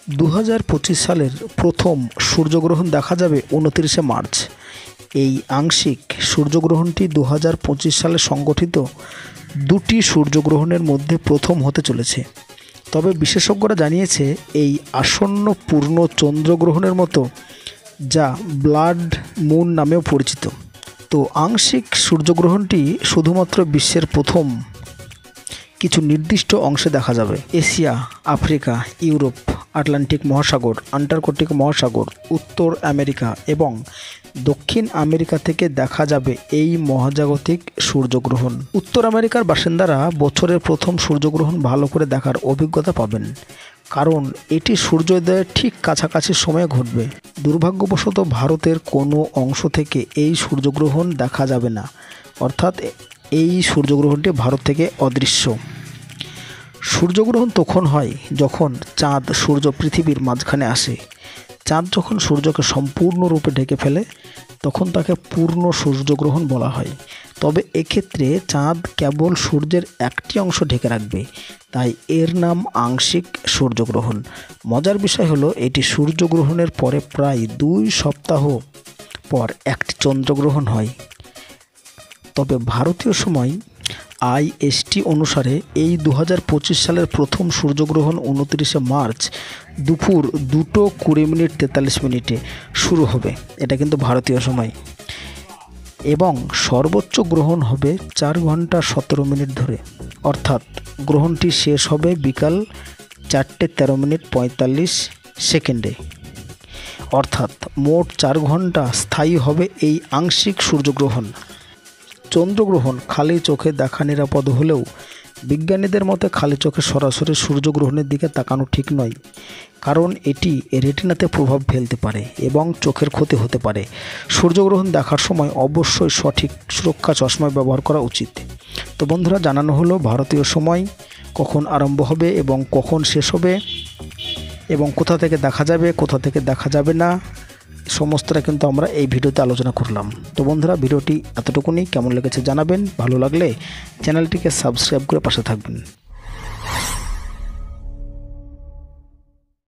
2025 সালের প্রথম সূর্যগ্রহণ দেখা যাবে 29শে মার্চ। এই আংশিক সূর্যগ্রহণটি 2025 সালে সংগঠিত দুটি সূর্যগ্রহণের মধ্যে প্রথম হতে চলেছে। তবে বিশেষজ্ঞরা জানিয়েছে এই আসন্ন পূর্ণ চন্দ্রগ্রহণের মতো, যা ব্লাড মুন নামেও পরিচিত। তো আংশিক সূর্যগ্রহণটি শুধুমাত্র বিশ্বের প্রথম কিছু নির্দিষ্ট অংশে দেখা যাবে। এশিয়া, আফ্রিকা, ইউরোপ, আটলান্টিক মহাসাগর, আন্টার্কটিক মহাসাগর, উত্তর আমেরিকা এবং দক্ষিণ আমেরিকা থেকে দেখা যাবে এই মহাজাগতিক সূর্যগ্রহণ। উত্তর আমেরিকার বাসিন্দারা বছরের প্রথম সূর্যগ্রহণ ভালো করে দেখার অভিজ্ঞতা পাবেন, কারণ এটি সূর্যোদয়ের ঠিক কাছাকাছি সময়ে ঘটবে। দুর্ভাগ্যবশত ভারতের কোনো অংশ থেকে এই সূর্যগ্রহণ দেখা যাবে না, অর্থাৎ এই সূর্যগ্রহণটি ভারত থেকে অদৃশ্য। সূর্যগ্রহণ তখন হয় যখন চাঁদ সূর্য পৃথিবীর মাঝখানে আসে। চাঁদ যখন সূর্যকে সম্পূর্ণরূপে ঢেকে ফেলে তখন তাকে পূর্ণ সূর্যগ্রহণ বলা হয়। তবে এক্ষেত্রে চাঁদ কেবল সূর্যের একটি অংশ ঢেকে রাখবে, তাই এর নাম আংশিক সূর্যগ্রহণ। মজার বিষয় হলো, এটি সূর্যগ্রহণের পরে প্রায় 2 সপ্তাহ পর একটি চন্দ্রগ্রহণ হয়। তবে ভারতীয় সময় IST অনুসারে এই 2025 সালের প্রথম সূর্যগ্রহণ 29শে মার্চ দুপুর 2:20:43 শুরু হবে। এটা কিন্তু ভারতীয় সময়, এবং সর্বোচ্চ গ্রহণ হবে 4 ঘন্টা 17 মিনিট ধরে। অর্থাৎ গ্রহণটি শেষ হবে বিকাল 4:13:45 অর্থাৎ মোট 4 ঘন্টা স্থায়ী হবে এই আংশিক সূর্যগ্রহণ। চন্দ্রগ্রহণ খালি চোখে দেখা নিরাপদ হলেও বিজ্ঞানীদের মতে খালি চোখে সরাসরি সূর্যগ্রহণের দিকে তাকানো ঠিক নয়, কারণ এটি রেটিনাতে প্রভাব ফেলতে পারে এবং চোখের ক্ষতি হতে পারে। সূর্যগ্রহণ দেখার সময় অবশ্যই সঠিক সুরক্ষা চশমা ব্যবহার করা উচিত। তো বন্ধুরা, জানানো হলো ভারতীয় সময় কখন আরম্ভ হবে এবং কখন শেষ হবে, এবং কোথা থেকে দেখা যাবে কোথা থেকে দেখা যাবে না, সমস্তটা কিন্তু আমরা এই ভিডিওতে আলোচনা করলাম। তো বন্ধুরা, ভিডিওটি এতটুকুনি। কেমন লেগেছে জানাবেন। ভালো লাগলে চ্যানেলটিকে সাবস্ক্রাইব করে পাশে থাকবেন।